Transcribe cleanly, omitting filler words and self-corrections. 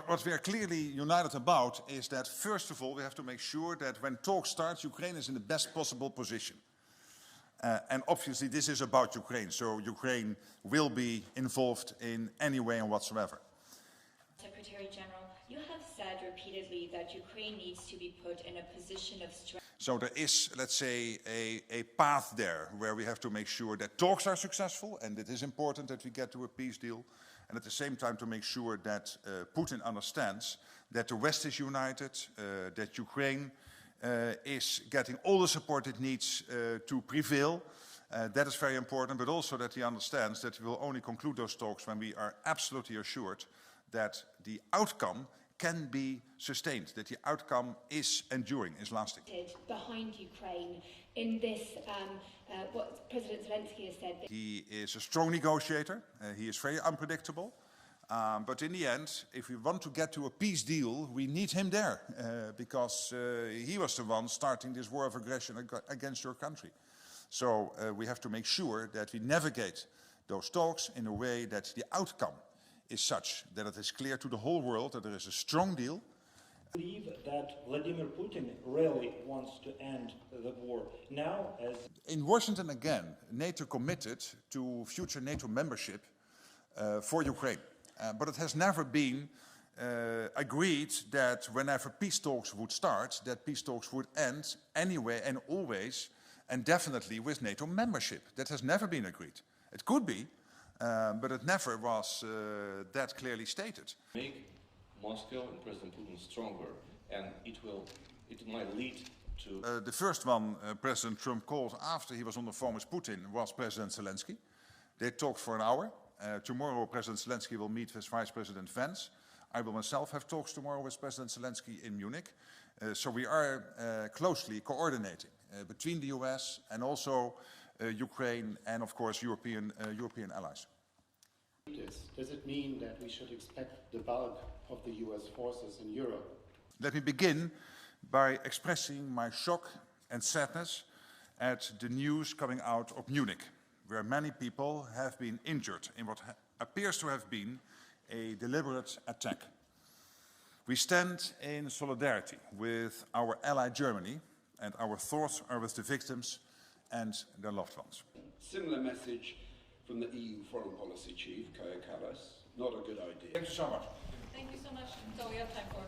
What we are clearly united about is that, first of all, we have to make sure that when talks start, Ukraine is in the best possible position. And obviously this is about Ukraine, so Ukraine will be involved in any way and whatsoever. Secretary General, you have said repeatedly that Ukraine needs to be put in a position of strength. So there is, let's say, a path there where we have to make sure that talks are successful, and it is important that we get to a peace deal, and at the same time to make sure that Putin understands that the West is united, that Ukraine is getting all the support it needs to prevail. That is very important, but also that he understands that we will only conclude those talks when we are absolutely assured that the outcome can be sustained, that the outcome is enduring, is lasting. Behind Ukraine in this, what President Zelensky has said. He is a strong negotiator, he is very unpredictable, but in the end, if we want to get to a peace deal, we need him there, because he was the one starting this war of aggression against your country. So we have to make sure that we navigate those talks in a way that the outcome is such that it is clear to the whole world that there is a strong deal. I believe that Vladimir Putin really wants to end the war now. In Washington again, NATO committed to future NATO membership for Ukraine. But it has never been agreed that whenever peace talks would start, that peace talks would end anyway and always and definitely with NATO membership. That has never been agreed. It could be, but it never was that clearly stated. Make Moscow and President Putin stronger, and it might lead to... The first one President Trump called after he was on the phone with Putin was President Zelensky. They talked for an hour. Tomorrow President Zelensky will meet with Vice President Vance. I will myself have talks tomorrow with President Zelensky in Munich. So we are closely coordinating between the US and also Ukraine and of course European allies. Does it mean that we should expect the bulk of the US forces in Europe? Let me begin by expressing my shock and sadness at the news coming out of Munich, where many people have been injured in what appears to have been a deliberate attack. We stand in solidarity with our ally Germany, and our thoughts are with the victims and their loved ones. Similar message from the EU Foreign Policy Chief, Kaja Kallas. Not a good idea. Thank you so much. Thank you so much. That's all we have time for.